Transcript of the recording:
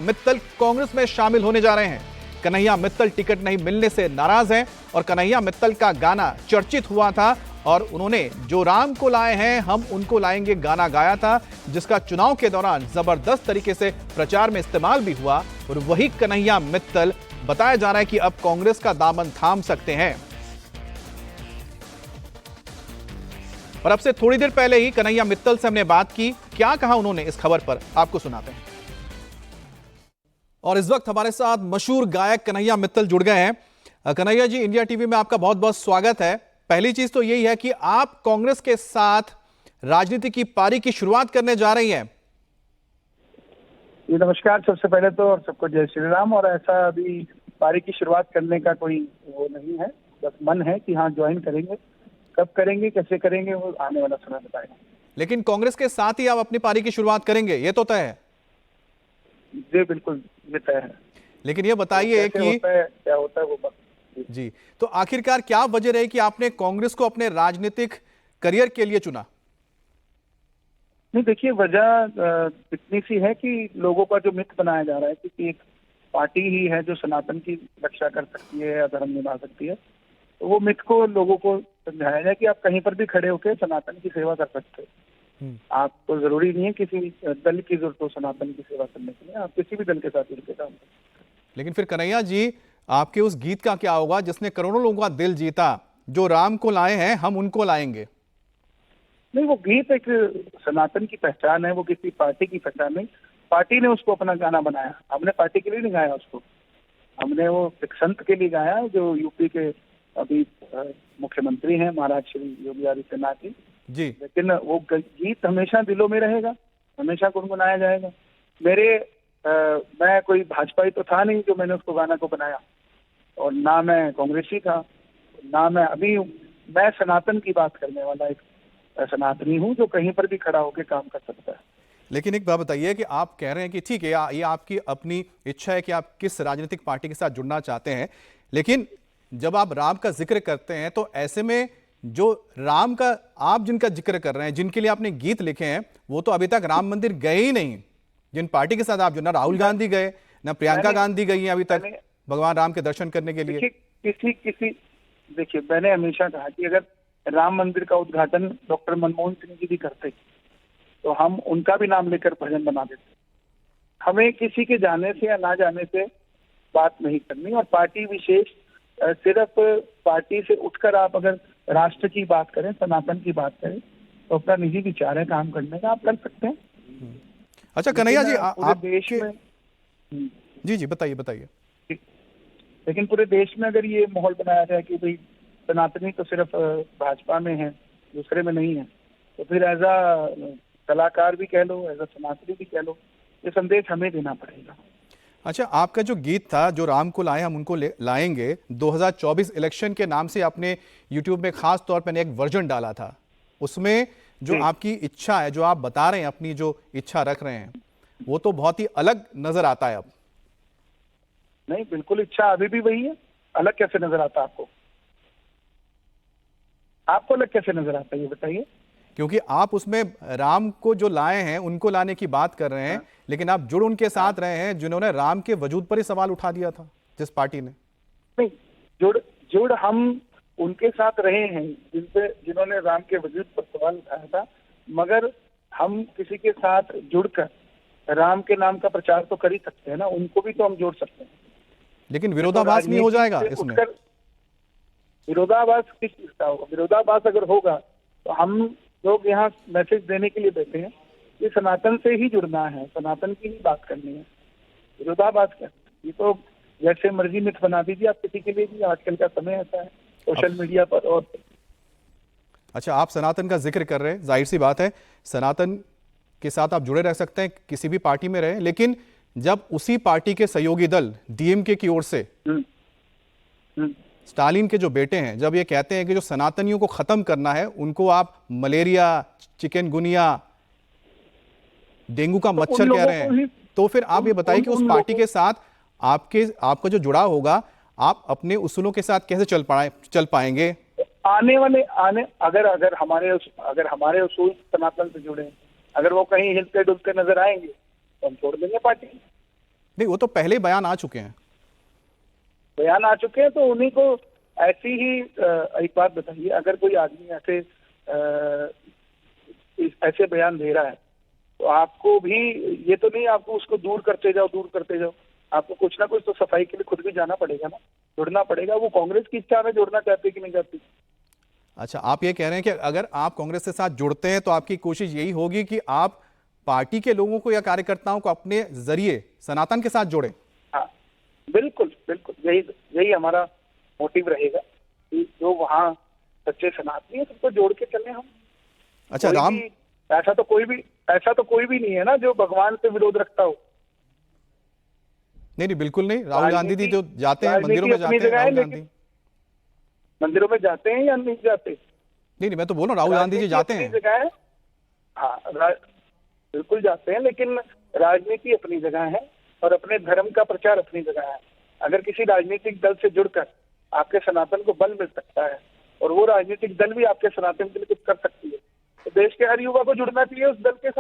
मित्तल कांग्रेस में शामिल होने जा रहे हैं। कन्हैया मित्तल टिकट नहीं मिलने से नाराज हैं और कन्हैया मित्तल का गाना चर्चित हुआ था और उन्होंने जो राम को लाए हैं हम उनको लाएंगे गाना गाया था, जिसका चुनाव के दौरान जबरदस्त तरीके से प्रचार में इस्तेमाल भी हुआ। और वही कन्हैया मित्तल बताया जा रहा है कि अब कांग्रेस का दामन थाम सकते हैं। और अब से थोड़ी देर पहले ही कन्हैया मित्तल से हमने बात की, क्या कहा उन्होंने इस खबर पर आपको सुनाते हैं। और इस वक्त हमारे साथ मशहूर गायक कन्हैया मित्तल जुड़ गए हैं। कन्हैया जी, इंडिया टीवी में आपका बहुत बहुत स्वागत है। पहली चीज तो यही है कि आप कांग्रेस के साथ राजनीति की पारी की शुरुआत करने जा रही हैं। नमस्कार सबसे पहले तो, और सबको जय श्री राम। और ऐसा अभी पारी की शुरुआत करने का कोई वो नहीं है, बस मन है कि हाँ ज्वाइन करेंगे। कब करेंगे, कैसे करेंगे, वो आने वाला समय बताएगा। लेकिन कांग्रेस के साथ ही आप अपनी पारी की शुरुआत करेंगे, ये तो तय है? जी बिल्कुल, ये तय है। लेकिन ये बताइए कि क्या होता है वो बात जी, तो आखिरकार क्या वजह रही कि आपने कांग्रेस को अपने राजनीतिक करियर के लिए चुना? नहीं, देखिए वजह इतनी सी है कि लोगों का जो मिथ बनाया जा रहा है कि एक पार्टी ही है जो सनातन की रक्षा कर सकती है या धर्म निभा सकती है, तो वो मिथ को लोगों को समझाया जाए कि आप कहीं पर भी खड़े होकर सनातन की सेवा कर सकते हो। आपको जरूरी नहीं है किसी दल की जरूरत हो सनातन की सेवा करने के लिए, आप किसी भी दल के साथ जुड़ के काम कर सकते हो। लेकिन फिर कन्हैया जी, आपके उस गीत का क्या होगा जिसने करोड़ों लोगों का दिल जीता, जो राम को लाए हैं हम उनको लाएंगे? नहीं, वो गीत एक सनातन की पहचान है, वो किसी पार्टी की पहचान नहीं। पार्टी ने उसको अपना गाना बनाया, हमने पार्टी के लिए नहीं गाया उसको। हमने वो एक संत के लिए गाया जो यूपी के अभी मुख्यमंत्री हैं, महाराज श्री योगी आदित्यनाथ जी। लेकिन वो गीत हमेशा दिलों में रहेगा, हमेशा गुनगुनाया जाएगा। मैं कोई भाजपाई तो था नहीं जो मैंने उसको गाना को बनाया, और ना मैं कांग्रेसी था, ना मैं सनातन की बात करने वाला एक सनातनी हूँ जो कहीं पर भी खड़ा होकर काम कर सकता है। लेकिन एक बात बताइए कि आप कह रहे हैं कि ठीक है, ये आपकी अपनी इच्छा है कि आप किस राजनीतिक पार्टी के साथ जुड़ना चाहते हैं, लेकिन जब आप राम का जिक्र करते हैं तो ऐसे में जो राम का आप जिनका जिक्र कर रहे हैं, जिनके लिए आपने गीत लिखे हैं, वो तो अभी तक राम मंदिर गए ही नहीं। जिन पार्टी के साथ आप जो, ना राहुल गांधी गए, ना प्रियंका गांधी गई हैं अभी तक भगवान राम के दर्शन करने के लिए। देखिए, मैंने हमेशा कहा कि अगर राम मंदिर का उद्घाटन डॉक्टर मनमोहन सिंह जी भी करते तो हम उनका भी नाम लेकर भजन बना देते। हमें किसी के जाने से या ना जाने से बात नहीं करनी, और पार्टी विशेष सिर्फ पार्टी से उठकर आप अगर राष्ट्र की बात करें, सनातन की बात करें, तो अपना निजी विचार है काम करने का, आप कर सकते हैं। अच्छा कन्हैया जी, आप देश में जी बताइए। लेकिन पूरे देश में अगर ये माहौल बनाया जाए कि भाई सनातनी तो सिर्फ भाजपा में है, दूसरे में नहीं है, तो फिर एज अ कलाकार भी कह लो, एज अ सनातनी भी कह लो, ये संदेश हमें देना पड़ेगा। अच्छा, आपका जो गीत था, जो राम को लाए हम उनको लाएंगे, 2024 इलेक्शन के नाम से आपने यूट्यूब में खास तौर पर एक वर्जन डाला था। उसमें जो आपकी इच्छा है, जो आप बता रहे हैं, अपनी जो इच्छा रख रहे हैं, वो तो बहुत ही अलग नजर आता है अब। नहीं, बिल्कुल इच्छा अभी भी वही है। अलग कैसे नजर आता आपको? आपको अलग कैसे नजर आता है ये बताइए। क्योंकि आप उसमें राम को जो लाए हैं उनको लाने की बात कर रहे हैं, लेकिन आप जुड़ उनके साथ रहे हैं जिन्होंने राम के वजूद पर ही सवाल उठा दिया था, जिस पार्टी ने। नहीं, जुड़ हम उनके साथ रहे हैं जिन्होंने राम के वजूद पर सवाल उठाया था, मगर हम किसी के साथ जुड़कर राम के नाम का प्रचार तो कर ही सकते हैं ना, उनको भी तो हम जोड़ सकते हैं। लेकिन विरोधाभास नहीं हो जाएगा इसमें? विरोधाभास किस चीज का होगा? विरोधाभास अगर होगा तो हम लोग यहाँ मैसेज देने के लिए बैठे हैं कि सनातन से ही जुड़ना है, सनातन की ही बात करनी है। विरोधाभास क्या? ये तो जैसे मर्जी मिथ बना दीजिए आप किसी के लिए भी, आजकल का समय ऐसा है सोशल मीडिया पर। और अच्छा, आप सनातन का जिक्र कर रहे हैं, जाहिर सी बात है सनातन के साथ आप जुड़े रह सकते हैं, किसी भी पार्टी में रहे, लेकिन जब उसी पार्टी के सहयोगी दल डीएमके की ओर से स्टालिन के जो बेटे हैं, जब ये कहते हैं कि जो सनातनियों को खत्म करना है, उनको आप मलेरिया, चिकनगुनिया, डेंगू का मच्छर कह रहे हैं, तो फिर आप ये बताइए कि उस पार्टी के साथ आपका जो जुड़ाव होगा, आप अपने उसूलों के साथ कैसे चल पाएंगे? अगर हमारे उसूल सनातन से जुड़े, अगर वो कहीं हिलते डुलते नजर आएंगे तो हम छोड़ देंगे पार्टी। नहीं, वो तो पहले ही बयान आ चुके हैं। बयान आ चुके हैं, तो उन्हीं को ऐसी ही एक बात बताइए, अगर कोई आदमी ऐसे बयान दे रहा है तो आपको भी ये तो नहीं आपको उसको दूर करते जाओ, आपको कुछ ना कुछ तो सफाई के लिए खुद भी जाना पड़ेगा ना, जुड़ना पड़ेगा। वो कांग्रेस की इच्छा में जुड़ना चाहते कि नहीं चाहती? अच्छा, आप ये कह रहे हैं कि अगर आप कांग्रेस के साथ जुड़ते हैं तो आपकी कोशिश यही होगी कि आप पार्टी के लोगों को या कार्यकर्ताओं को अपने जरिए सनातन के साथ जोड़ें? हाँ, बिल्कुल बिल्कुल, यही हमारा मोटिव रहेगा कि जो वहाँ सच्चे सनातनी है सबको जोड़ के चले हम। अच्छा, राम, ऐसा तो कोई भी नहीं है ना जो भगवान से विरोध रखता हो। नहीं, बिल्कुल नहीं। राहुल गांधी जी जो जाते हैं मंदिरों में, राजनीति अपनी जाते हैं जगह है, राहुल लेकिन गांधी। मंदिरों में जाते हैं या नहीं जाते? नहीं, मैं तो बोल रहा हूँ राहुल गांधी जी राजनीति जाते अपनी हैं। जगह है। हाँ, बिल्कुल जाते हैं, लेकिन राजनीति अपनी जगह है और अपने धर्म का प्रचार अपनी जगह है। अगर किसी राजनीतिक दल से जुड़कर आपके सनातन को बल मिल सकता है और वो राजनीतिक दल भी आपके सनातन के लिए कुछ कर सकती है, तो देश के हर युवा को जुड़ना चाहिए उस दल के साथ।